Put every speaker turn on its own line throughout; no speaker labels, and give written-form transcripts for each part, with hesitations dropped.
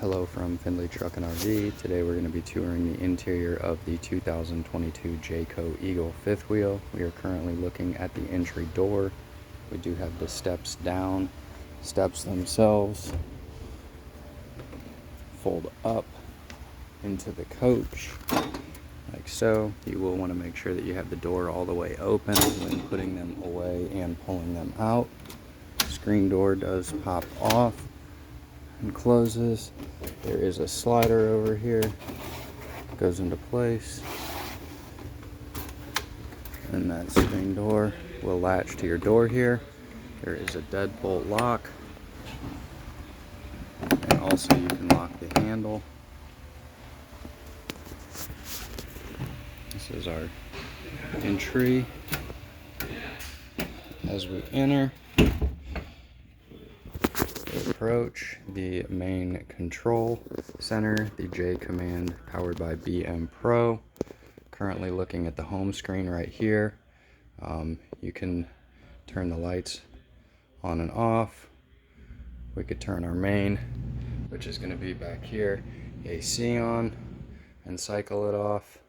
Hello from Findlay Truck and RV. Today we're going to be touring the interior of the 2022 Jayco Eagle fifth wheel. We are currently looking at the entry door. We do have the steps down. Steps themselves fold up into the coach like so. You will want to make sure that you have the door all the way open when putting them away and pulling them out. Screen door does pop off and closes. There is a slider over here, goes into place, and that screen door will latch to your door here. There is a deadbolt lock, and also you can lock the handle. This is our entry. As we enter, approach the main control center, the J command powered by BM Pro. Currently looking at the home screen right here. You can turn the lights on and off. We could turn our main, which is going to be back here, AC on, and cycle it off.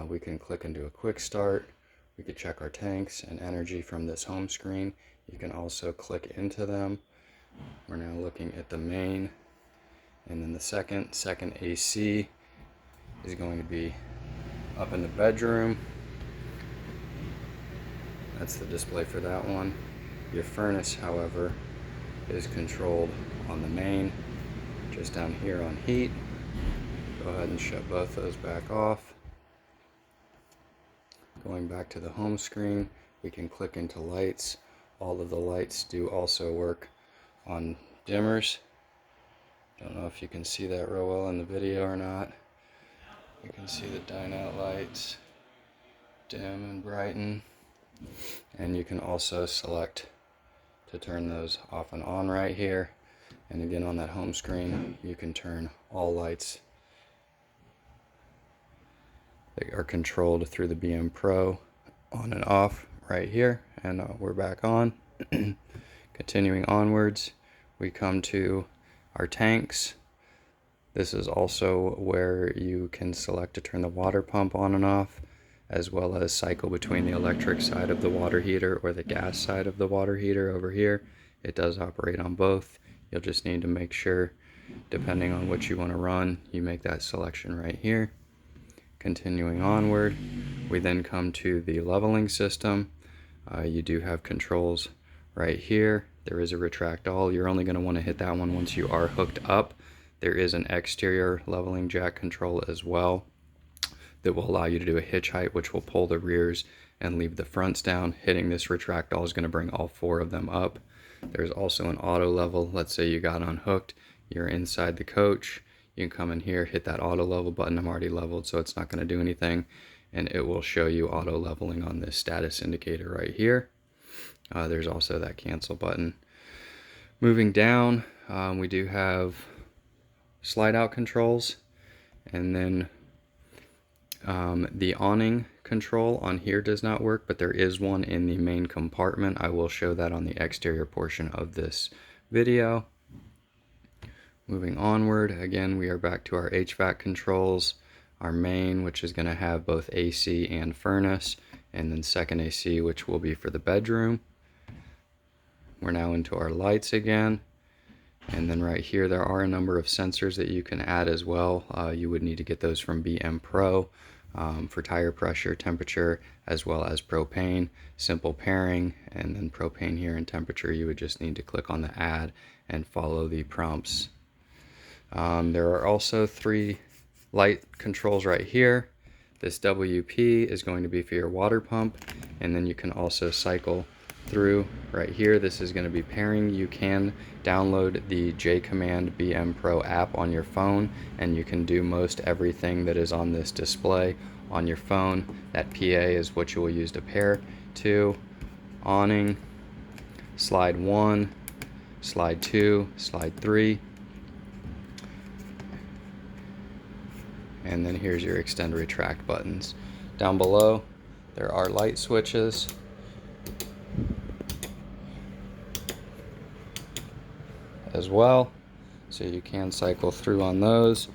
We can click into a quick start. We could check our tanks and energy from this home screen. You can also click into them. We're now looking at the main, and then the second AC is going to be up in the bedroom. That's the display for that one. Your furnace, however, is controlled on the main, just down here on heat. Go ahead and shut both those back off. Going back to the home screen, we can click into lights. All of the lights do also work on dimmers. Don't know if you can see that real well in the video or not. You can see the dine out lights dim and brighten, and you can also select to turn those off and on right here. And again, on that home screen, you can turn all lights that are controlled through the BM Pro on and off right here, and we're back on. Continuing onwards, we come to our tanks. This is also where you can select to turn the water pump on and off, as well as cycle between the electric side of the water heater or the gas side of the water heater over here. It does operate on both. You'll just need to make sure, depending on what you want to run, you make that selection right here. Continuing onward, we then come to the leveling system. You do have controls right here. There is a retract all. You're only going to want to hit that one once you are hooked up. There is an exterior leveling jack control as well that will allow you to do a hitch height, which will pull the rears and leave the fronts down. Hitting this retract all is going to bring all four of them up. There's also an auto level. Let's say you got unhooked, you're inside the coach. You can come in here, hit that auto level button. I'm already leveled, so it's not going to do anything, and it will show you auto leveling on this status indicator right here. There's also that cancel button. Moving down, we do have slide out controls, and then the awning control on here does not work, but there is one in the main compartment. I will show that on the exterior portion of this video. Moving onward, again, we are back to our HVAC controls, our main, which is going to have both AC and furnace, and then second AC, which will be for the bedroom. We're now into our lights again, and then right here there are a number of sensors that you can add as well. You would need to get those from BM Pro for tire pressure, temperature, as well as propane. Simple pairing, and then propane here and temperature, you would just need to click on the add and follow the prompts. There are also 3 light controls right here. This WP is going to be for your water pump, and then you can also cycle through right here. This is going to be pairing. You can download the J Command BM Pro app on your phone, and you can do most everything that is on this display on your phone. That PA is what you will use to pair to. Awning, slide 1, slide 2, slide 3. And then here's your extend retract buttons. Down below, there are light switches. As well, so you can cycle through on those.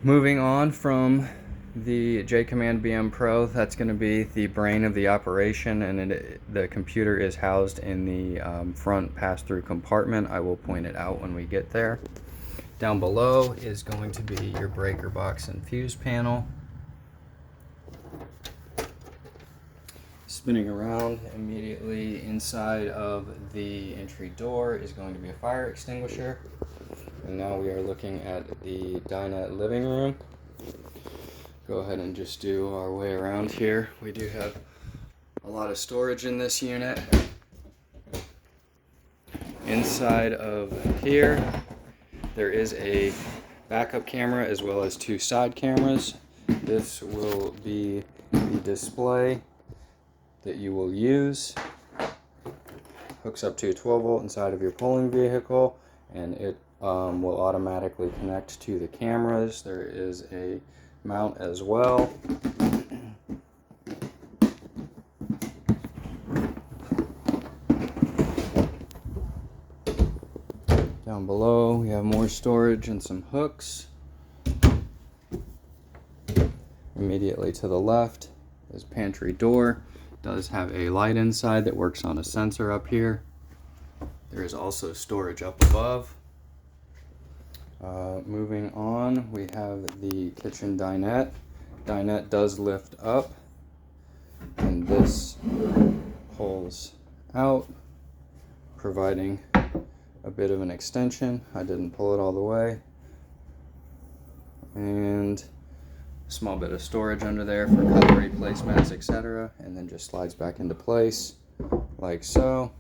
Moving on from the J Command BM Pro, that's going to be the brain of the operation, and the computer is housed in the front pass-through compartment. I will point it out when we get there. Down below is going to be your breaker box and fuse panel. Spinning around immediately inside of the entry door is going to be a fire extinguisher. And now we are looking at the dinette living room. Go ahead and just do our way around here. We do have a lot of storage in this unit. Inside of here, there is a backup camera as well as 2 side cameras. This will be the display that you will use. Hooks up to a 12 volt inside of your polling vehicle, and it will automatically connect to the cameras. There is a mount as well. Down below we have more storage and some hooks. Immediately to the left is pantry door. It does have a light inside that works on a sensor up here. There is also storage up above. Moving on, we have the kitchen dinette. Dinette does lift up, and this pulls out, providing a bit of an extension. I didn't pull it all the way. And a small bit of storage under there for cutlery, placemats, etc. And then just slides back into place, like so.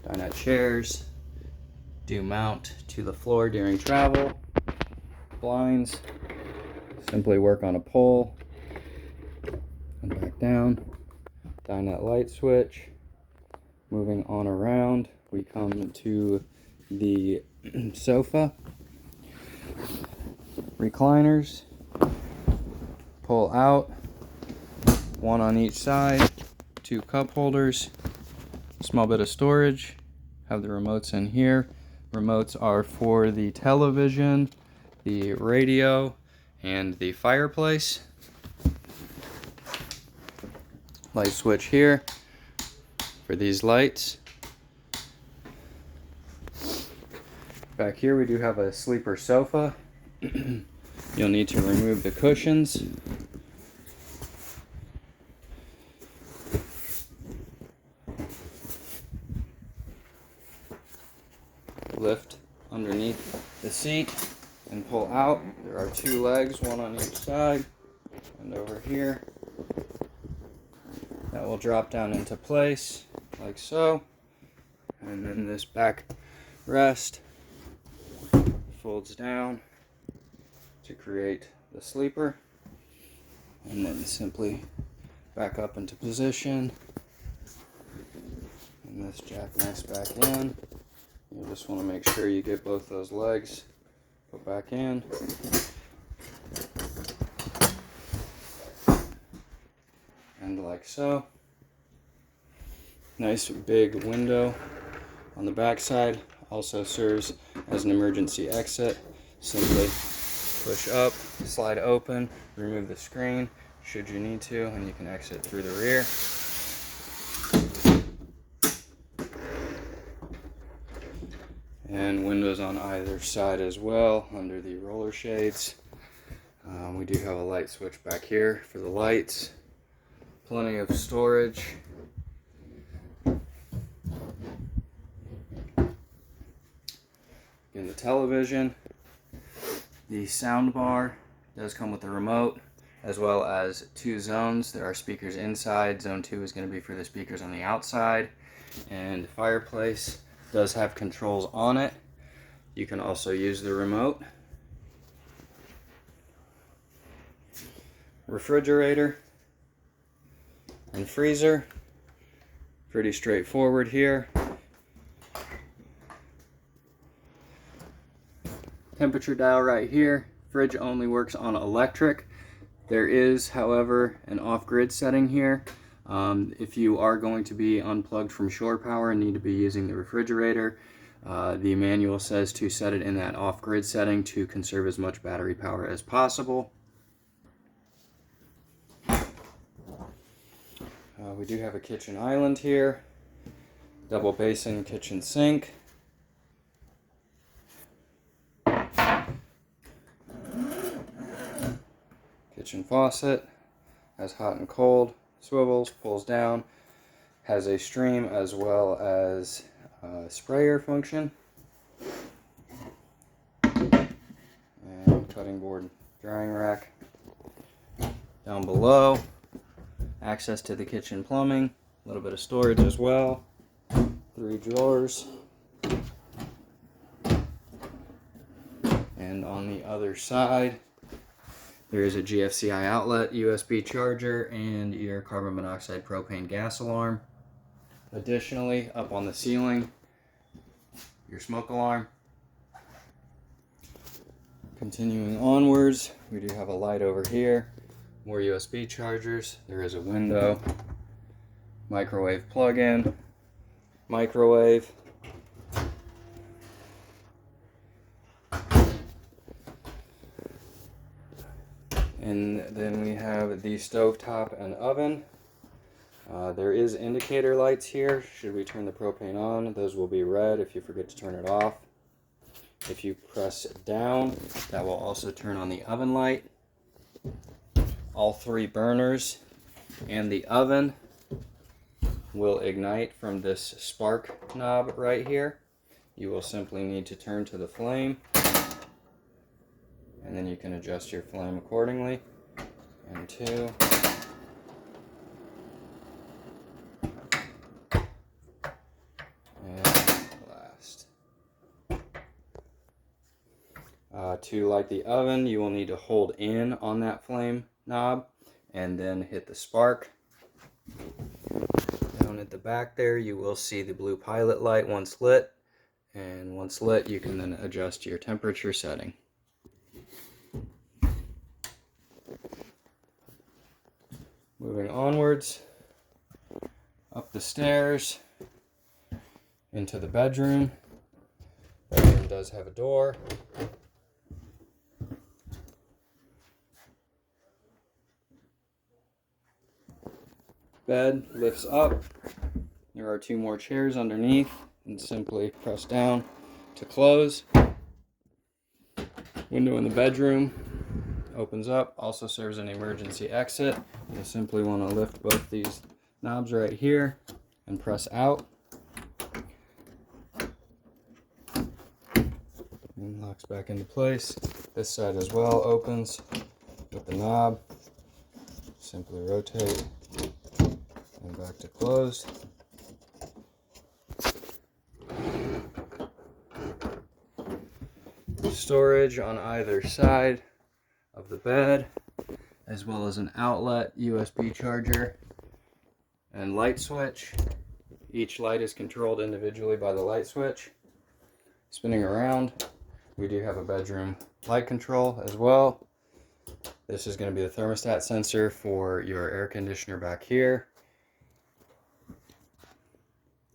Dinette chairs do mount to the floor during travel. Blinds simply work on a pole and back down. Dinette light switch. Moving on around, we come to the sofa. Recliners pull out, 1 on each side, 2 cup holders, small bit of storage. Have the remotes in here. Remotes are for the television, the radio, and the fireplace. Light switch here for these lights. Back here we do have a sleeper sofa. You'll need to remove the cushions. Lift underneath the seat and pull out. There are 2 legs, 1 on each side, and over here. That will drop down into place like so. And then this back rest folds down to create the sleeper, and then simply back up into position, and this jackknife back in. You just want to make sure you get both those legs put back in. And like so. Nice big window on the back side. Also serves as an emergency exit. Simply push up, slide open, remove the screen should you need to, and you can exit through the rear. And windows on either side as well under the roller shades. We do have a light switch back here for the lights. Plenty of storage. In the television, the sound bar does come with a remote, as well as 2 zones. There are speakers inside. Zone 2 is going to be for the speakers on the outside. And the fireplace does have controls on it. You can also use the remote. Refrigerator and freezer. Pretty straightforward here. Temperature dial right here. Fridge only works on electric. There is, however, an off-grid setting here. If you are going to be unplugged from shore power and need to be using the refrigerator, The manual says to set it in that off-grid setting to conserve as much battery power as possible. We do have a kitchen island here, double basin kitchen sink. Kitchen faucet, has hot and cold, swivels, pulls down, has a stream as well as a sprayer function. And cutting board drying rack. Down below, access to the kitchen plumbing, a little bit of storage as well, 3 drawers. And on the other side, there is a GFCI outlet, USB charger, and your carbon monoxide propane gas alarm. Additionally, up on the ceiling, your smoke alarm. Continuing onwards, we do have a light over here, more USB chargers. There is a window, microwave plug-in, microwave. And then we have the stovetop and oven. There is indicator lights here. Should we turn the propane on, those will be red if you forget to turn it off. If you press down, that will also turn on the oven light. All 3 burners and the oven will ignite from this spark knob right here. You will simply need to turn to the flame, and then you can adjust your flame accordingly. And 2. And last. To light the oven, you will need to hold in on that flame knob and then hit the spark. Down at the back there, you will see the blue pilot light once lit. And once lit, you can then adjust your temperature setting. Moving onwards, up the stairs, into the bedroom. Bedroom does have a door. Bed lifts up. There are 2 more chairs underneath, and simply press down to close. Window in the bedroom opens up, also serves an emergency exit. You'll simply want to lift both these knobs right here and press out. And locks back into place. This side as well opens with the knob. Simply rotate and back to closed. Storage on either side of the bed, as well as an outlet, USB charger, and light switch. Each light is controlled individually by the light switch. Spinning around, we do have a bedroom light control as well. This is going to be the thermostat sensor for your air conditioner back here.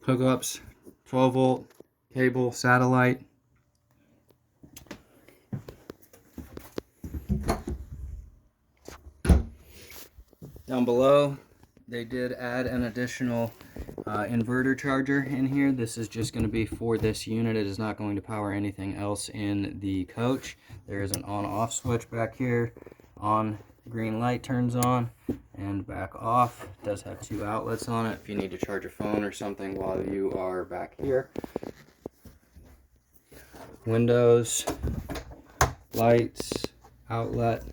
Hookups, 12 volt cable, satellite. Down below, they did add an additional inverter charger in here. This is just going to be for this unit. It is not going to power anything else in the coach. There is an on-off switch back here. On, green light turns on, and back off. It does have 2 outlets on it if you need to charge your phone or something while you are back here. Windows, lights, outlet,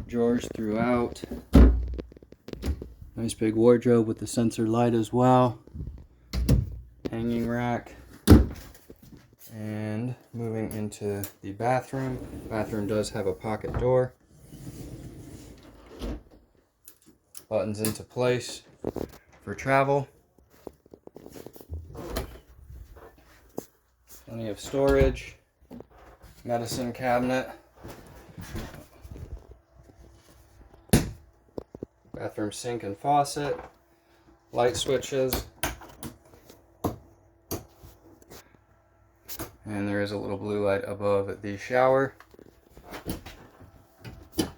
drawers throughout. Nice big wardrobe with the sensor light as well. Hanging rack. And moving into the bathroom. Bathroom does have a pocket door. Buttons into place for travel. Plenty of storage. Medicine cabinet. Bathroom sink and faucet. Light switches. And there is a little blue light above the shower.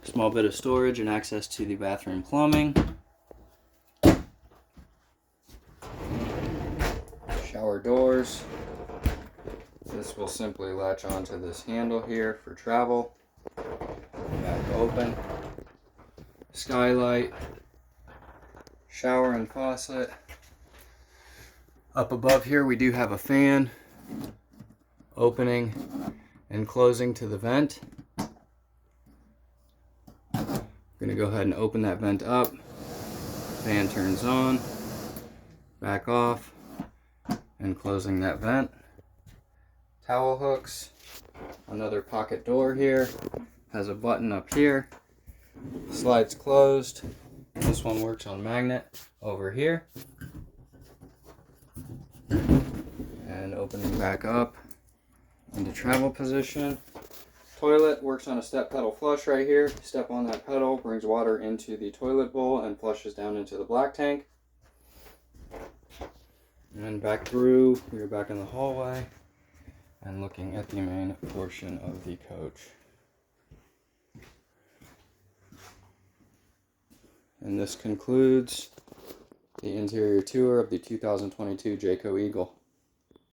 Small bit of storage and access to the bathroom plumbing. Shower doors. This will simply latch onto this handle here for travel. Back open. Skylight. Shower and faucet. Up above here we do have a fan opening and closing to the vent. I'm going to go ahead and open that vent up. Fan turns on, back off, and closing that vent. Towel hooks. Another pocket door here. Has a button up here. Slides closed. This one works on magnet over here. And opening back up into travel position. Toilet works on a step pedal flush right here. Step on that pedal, brings water into the toilet bowl and flushes down into the black tank. And then back through, we are back in the hallway and looking at the main portion of the coach. And this concludes the interior tour of the 2022 Jayco Eagle.